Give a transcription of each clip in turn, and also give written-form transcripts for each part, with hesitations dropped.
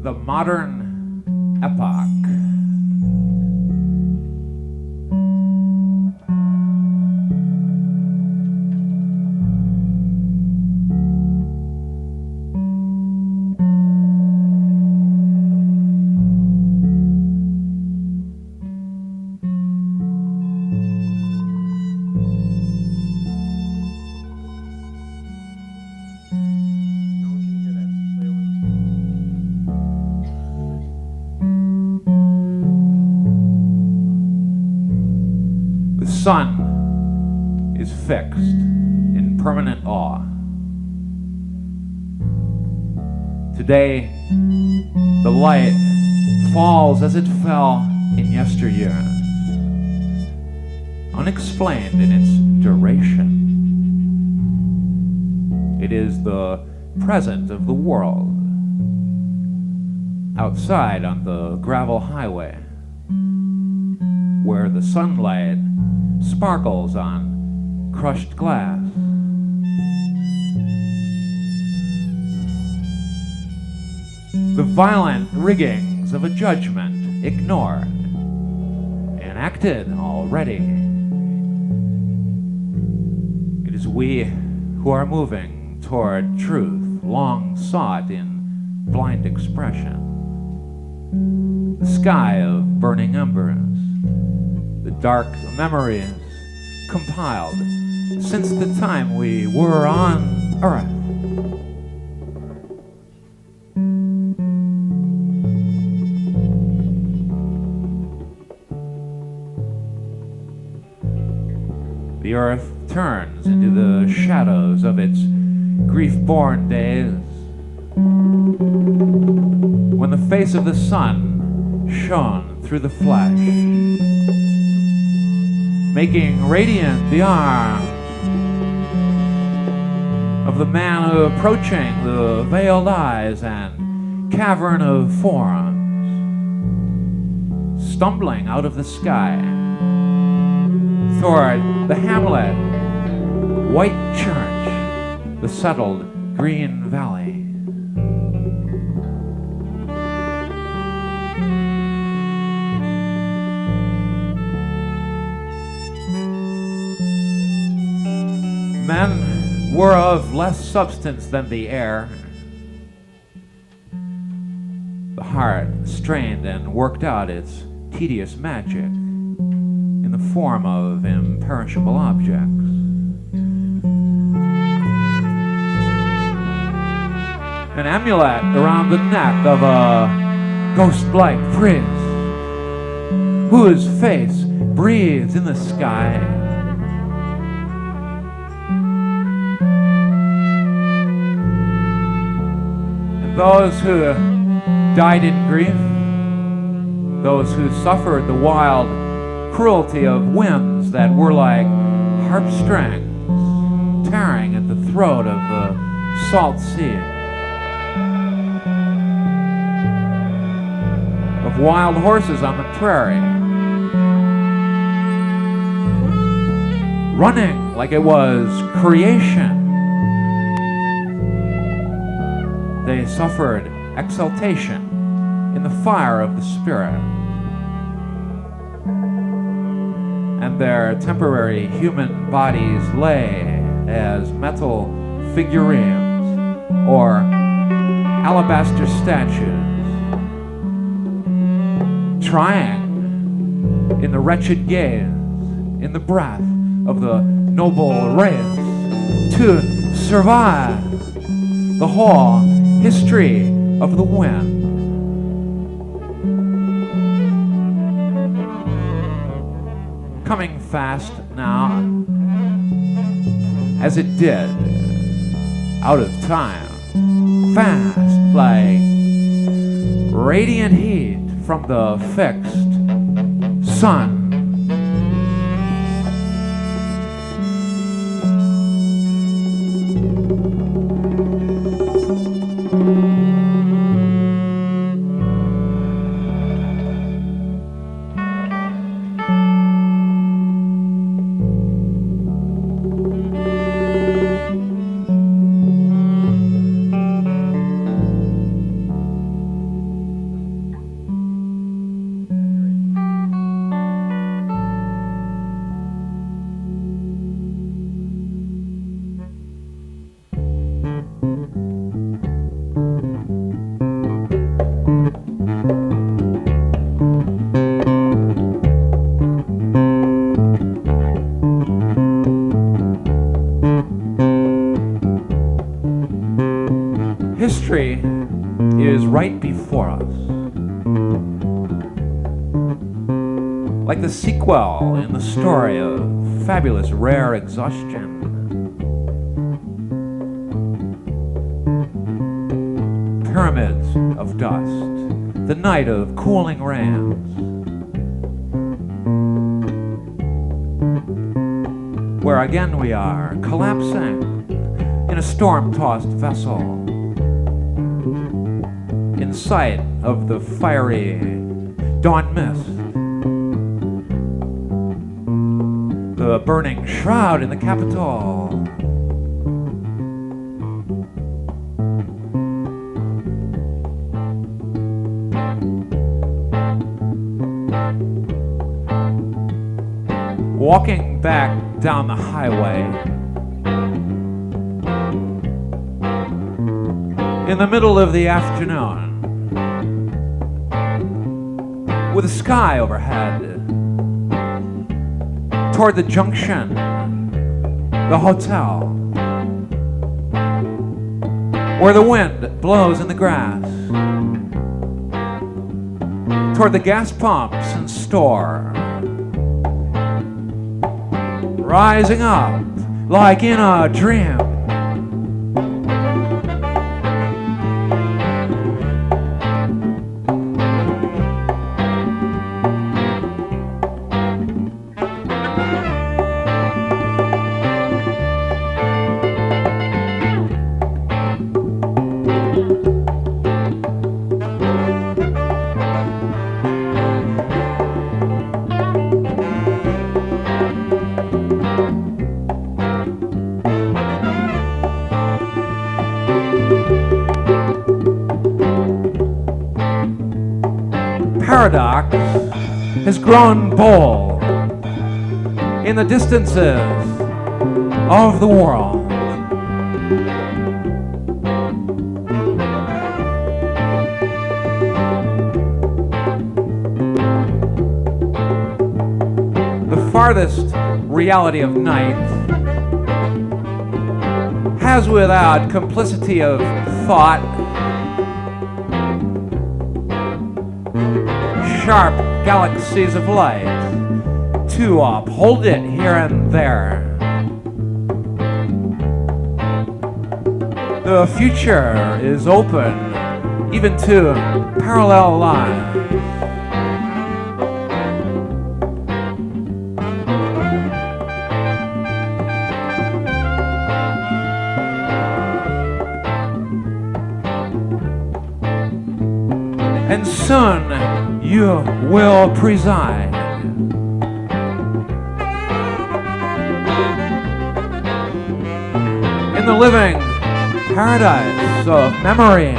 The Modern Epoch. The sun is fixed in permanent awe. Today, the light falls as it fell in yesteryear, unexplained in its duration. It is the present of the world, outside on the gravel highway, where the sunlight sparkles on crushed glass. The violent riggings of a judgment ignored, enacted already. It is we who are moving toward truth long sought in blind expression. The sky of burning embers, the dark memories compiled since the time we were on Earth. The Earth turns into the shadows of its grief-born days, when the face of the sun shone through the flesh, making radiant the arm of the man approaching the veiled eyes and cavern of forms, stumbling out of the sky toward the hamlet, white church, the settled green valley. Men were of less substance than the air. The heart strained and worked out its tedious magic in the form of imperishable objects. An amulet around the neck of a ghost-like priest, whose face breathes in the sky. And those who died in grief, those who suffered the wild cruelty of winds that were like harp strings tearing at the throat of the salt sea, of wild horses on the prairie, running like it was creation. They suffered exaltation in the fire of the Spirit, and their temporary human bodies lay as metal figurines or alabaster statues, trying in the wretched gaze, in the breath of the noble race, to survive the whole history of the wind. Coming fast now, as it did, out of time, fast like radiant heat from the fixed sun. before us. Like the sequel in the story of fabulous rare exhaustion. Pyramids of dust, the night of cooling rams. Where again we are, collapsing in a storm-tossed vessel, in sight of the fiery dawn mist, the burning shroud in the Capitol. Walking back down the highway, in the middle of the afternoon, with the sky overhead, toward the junction, the hotel, where the wind blows in the grass, toward the gas pumps and store, rising up like in a dream. Paradox has grown bold in the distances of the world. The farthest reality of night has, without complicity of thought, sharp galaxies of light to uphold it here and there. The future is open even to parallel lines. And soon you will preside in the living paradise of memory.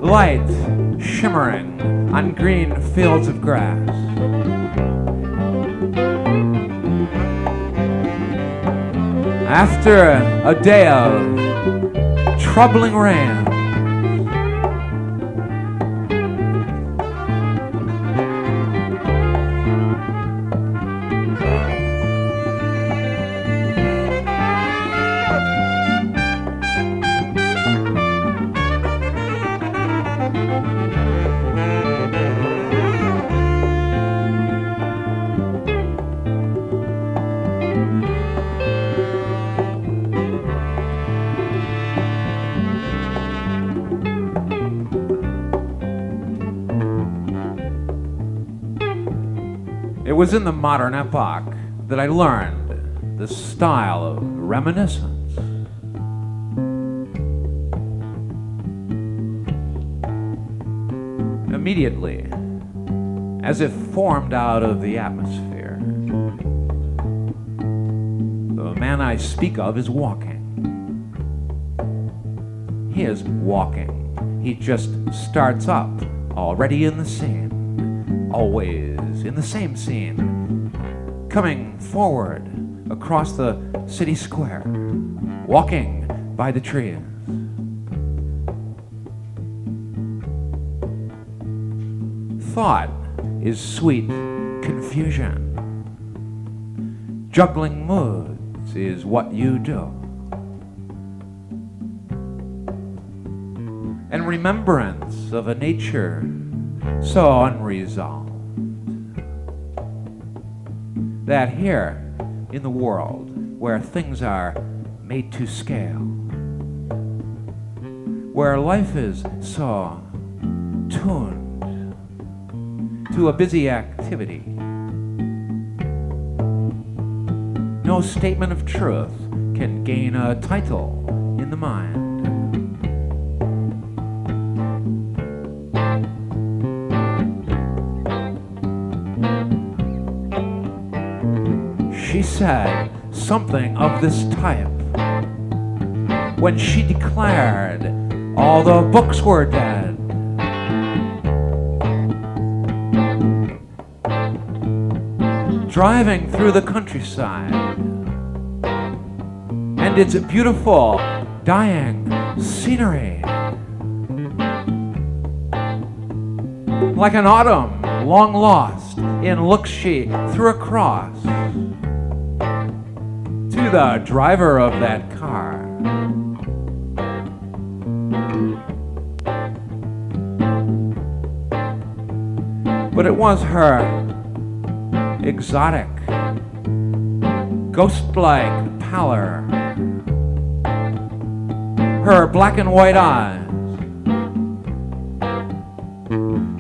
Light shimmering on green fields of grass. After a day of troubling rain, it was in the Modern Epoch that I learned the style of reminiscence. Immediately, as if formed out of the atmosphere, the man I speak of is walking. He is walking. He just starts up, already in the scene, always in the same scene, coming forward across the city square, walking by the trees. Thought is sweet confusion. Juggling moods is what you do. and remembrance of a nature so unresolved that here in the world where things are made to scale, where life is so tuned to a busy activity, no statement of truth can gain a title in the mind. She said something of this type when she declared all the books were dead. Driving through the countryside and its beautiful, dying scenery, like an autumn long lost in looks she threw across to the driver of that car. But it was her exotic, ghost-like pallor, her black and white eyes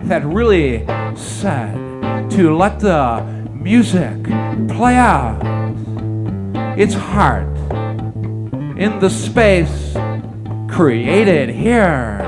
that really said to let the music play out its heart in the space created here.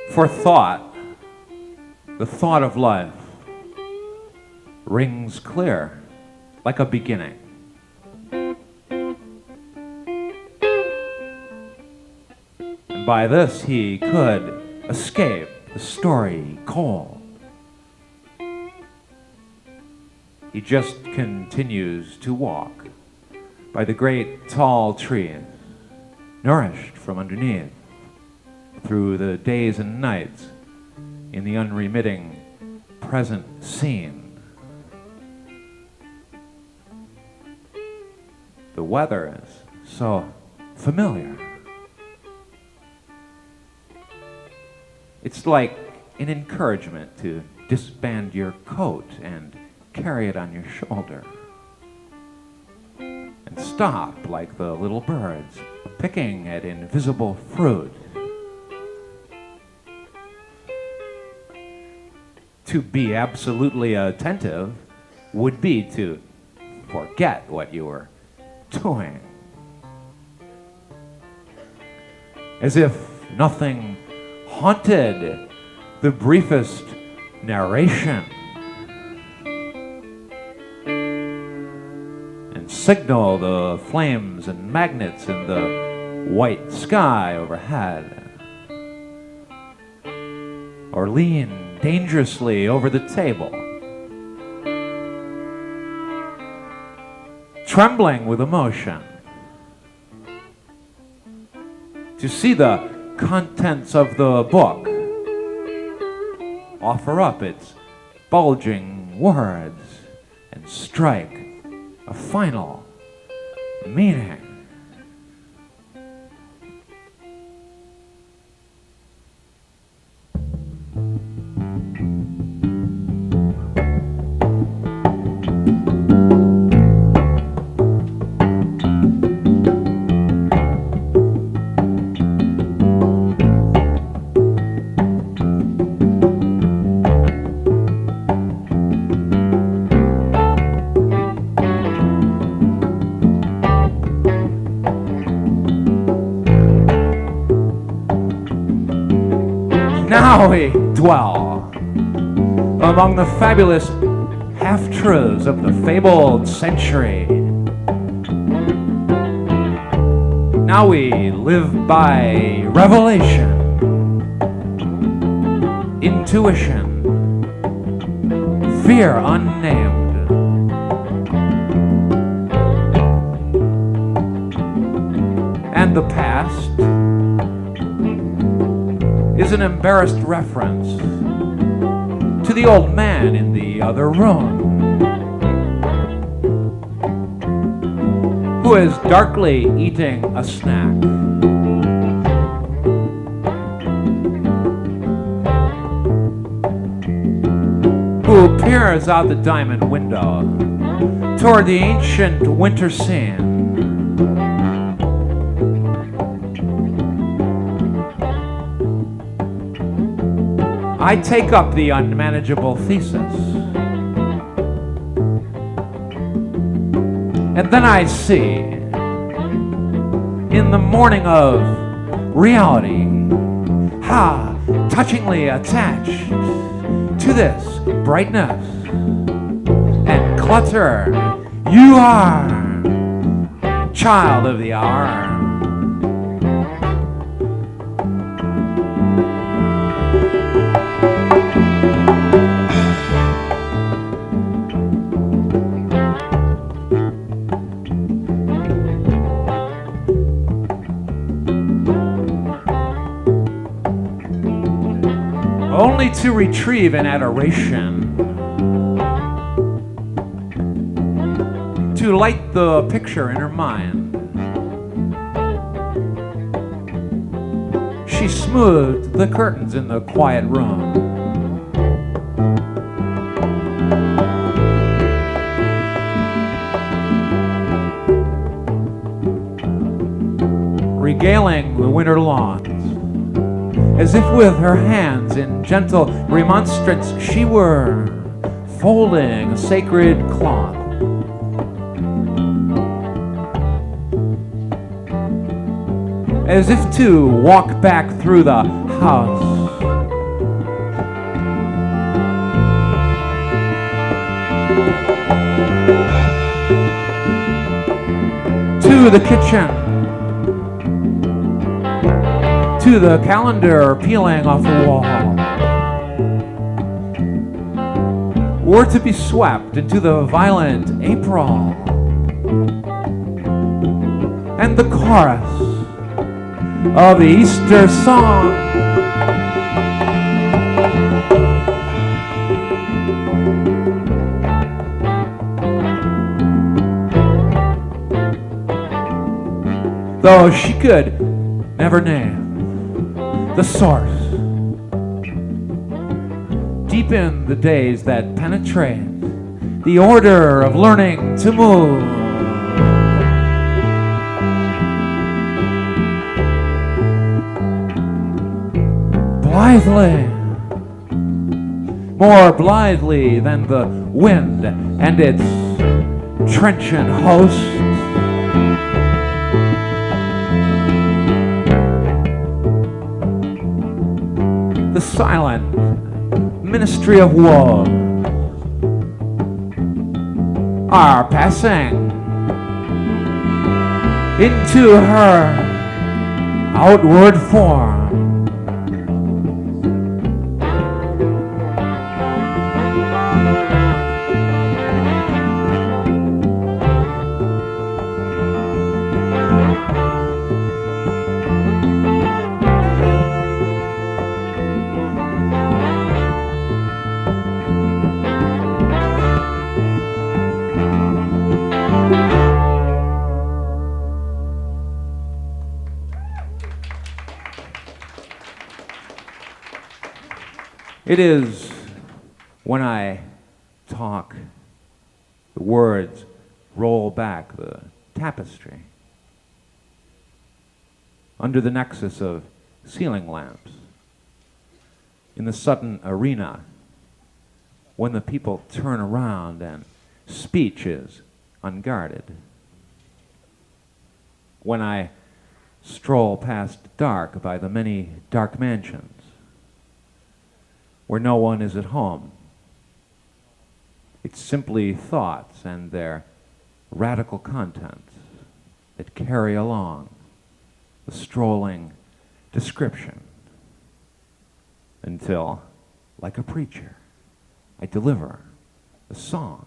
For thought, the thought of life, rings clear like a beginning. And by this he could escape the story cold. He just continues to walk by the great tall trees, nourished from underneath, through the days and nights in the unremitting present scene. The weather is so familiar. It's like an encouragement to disband your coat and carry it on your shoulder. And stop like the little birds picking at invisible fruit. To be absolutely attentive would be to forget what you were doing. As if nothing haunted the briefest narration and signal the flames and magnets in the white sky overhead, or lean dangerously over the table trembling with emotion, to see the contents of the book offer up its bulging words and strike a final meaning. Now we dwell among the fabulous half-truths of the fabled century. Now we live by revelation, intuition, fear unnamed. And the past is an embarrassed reference to the old man in the other room, who is darkly eating a snack. Who peers out the diamond window toward the ancient winter scene. I take up the unmanageable thesis, and then I see, in the morning of reality, how touchingly attached to this brightness and clutter you are, child of the hour. Only to retrieve an adoration, to light the picture in her mind. She smoothed the curtains in the quiet room, regaling the winter lawns, as if with her hands in gentle remonstrance she were folding a sacred cloth. As if to walk back through the house, to the kitchen, to the calendar peeling off the wall, or to be swept into the violent April and the chorus of the Easter song. Though she could never name the source, deep in the days that penetrate the order of learning to move, blithely, more blithely than the wind and its trenchant hosts. The silent ministry of woe are passing into her outward form. It is when I talk, the words roll back the tapestry under the nexus of ceiling lamps in the sudden arena when the people turn around and speech is unguarded. When I stroll past dark by the many dark mansions where no one is at home. It's simply thoughts and their radical contents that carry along the strolling description until, like a preacher, I deliver a song.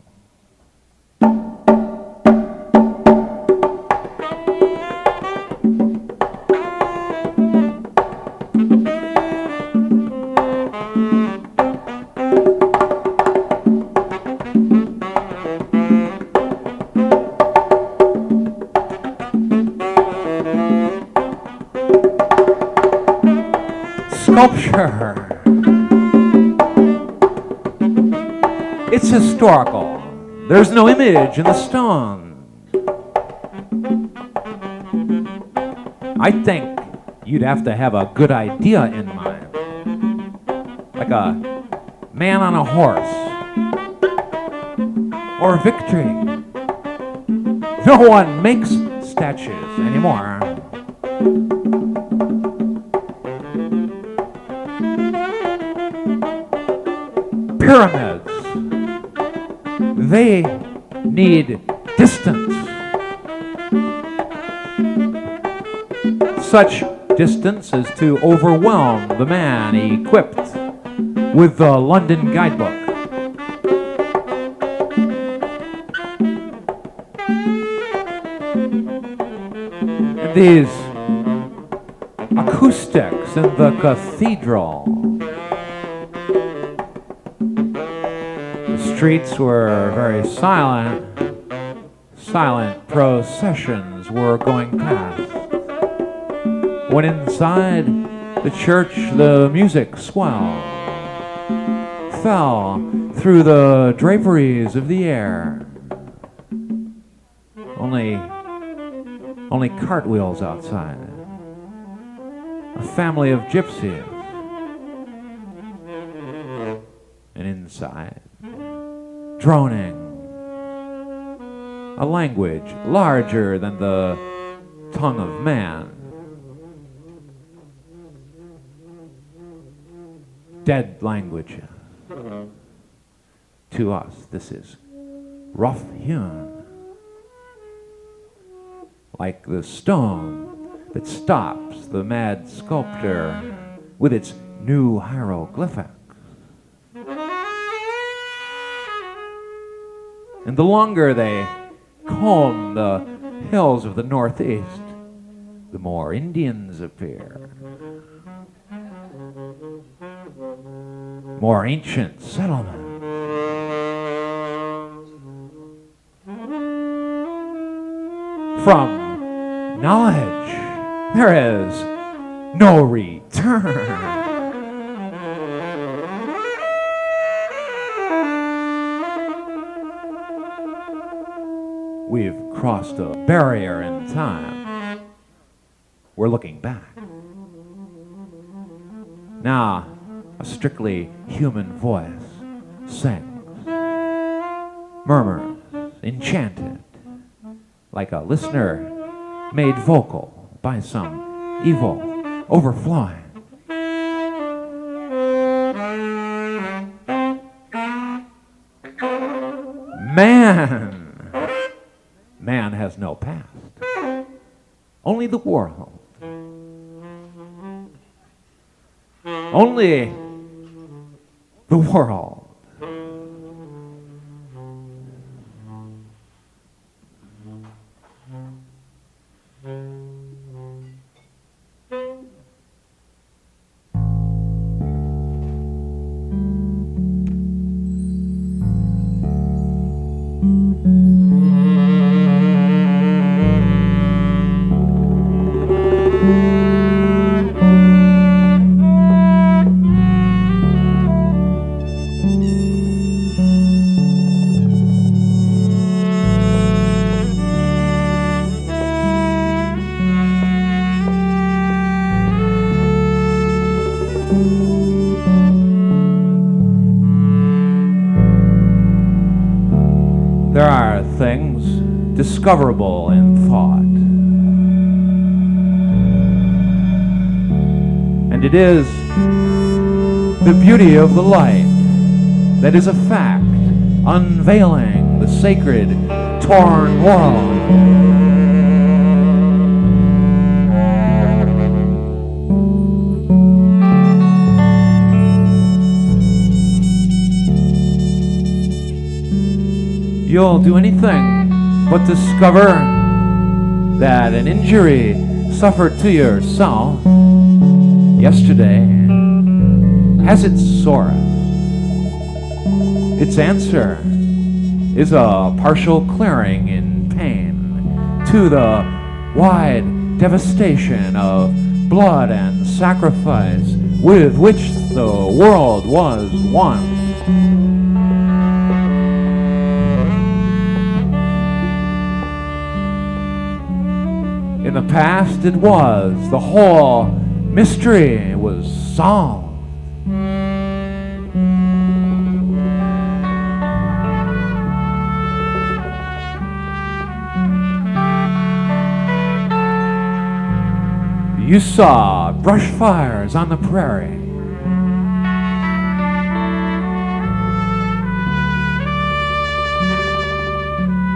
Sculpture. It's historical. There's no image in the stone. I think you'd have to have a good idea in mind. Like a man on a horse. Or victory. No one makes statues anymore. Pyramids. They need distance. Such distance as to overwhelm the man equipped with the London guidebook. And these acoustics in the cathedral. The streets were very silent. Silent processions were going past. When inside the church the music swelled, fell through the draperies of the air. Only cartwheels outside. A family of gypsies. And inside, droning, a language larger than the tongue of man. Dead languages. To us, this is rough-hewn. Like the stone that stops the mad sculptor with its new hieroglyphics. And the longer they comb the hills of the northeast, the more Indians appear. More ancient settlements. From knowledge, there is no return. We've crossed a barrier in time. We're looking back. Now, a strictly human voice sings, murmurs, enchanted, like a listener made vocal by some evil overflowing. Man has no past, only the world. Only the world. discoverable in thought. And it is the beauty of the light that is a fact, unveiling the sacred, torn world. You'll do anything but discover that an injury suffered to yourself yesterday has its source. Its answer is a partial clearing in pain to the wide devastation of blood and sacrifice with which the world was one. In the past it was, the whole mystery was solved. You saw brush fires on the prairie.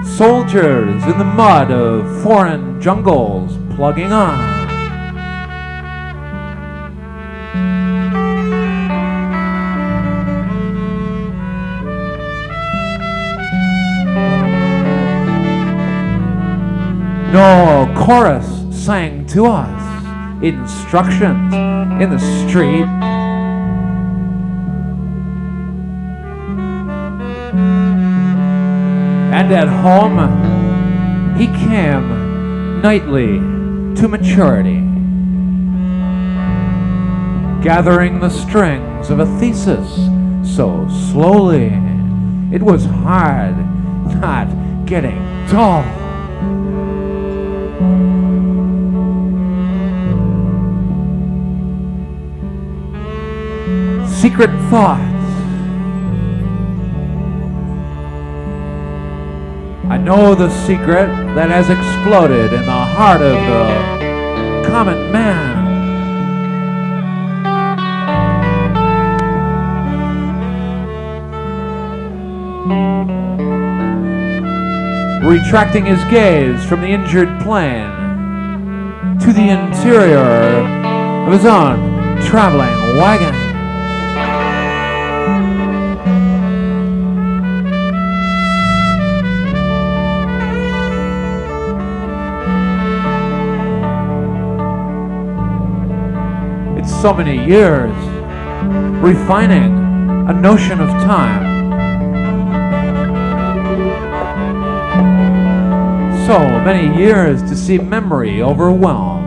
Soldiers in the mud of foreign jungles plugging on. No chorus sang to us instructions in the street. And at home, he came nightly to maturity, gathering the strings of a thesis so slowly it was hard not getting dull. Secret thoughts. I know the secret that has exploded in the heart of the common man. Retracting his gaze from the injured plane to the interior of his own traveling wagon. So many years refining a notion of time. So many years to see memory overwhelmed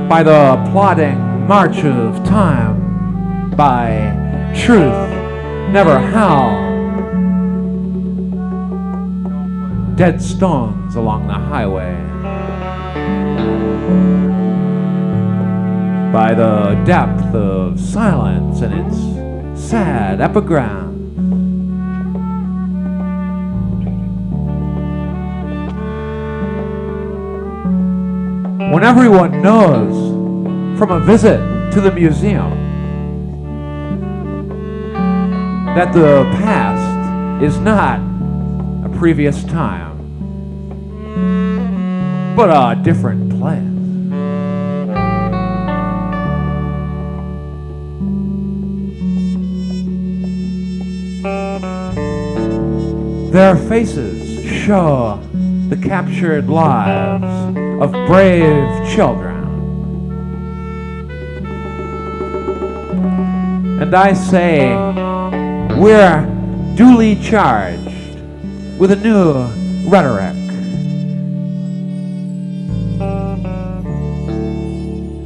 by the plodding march of time, by truth never held, dead stones along the highway, by the depth of silence and its sad epigram. When everyone knows from a visit to the museum that the past is not a previous time, but a different place. Their faces show the captured lives of brave children. And I say, we're duly charged with a new rhetoric.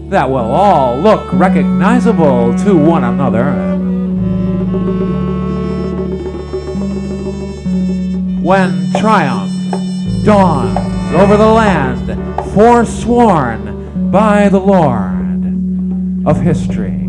That will all look recognizable to one another. When triumph dawns over the land forsworn by the Lord of history.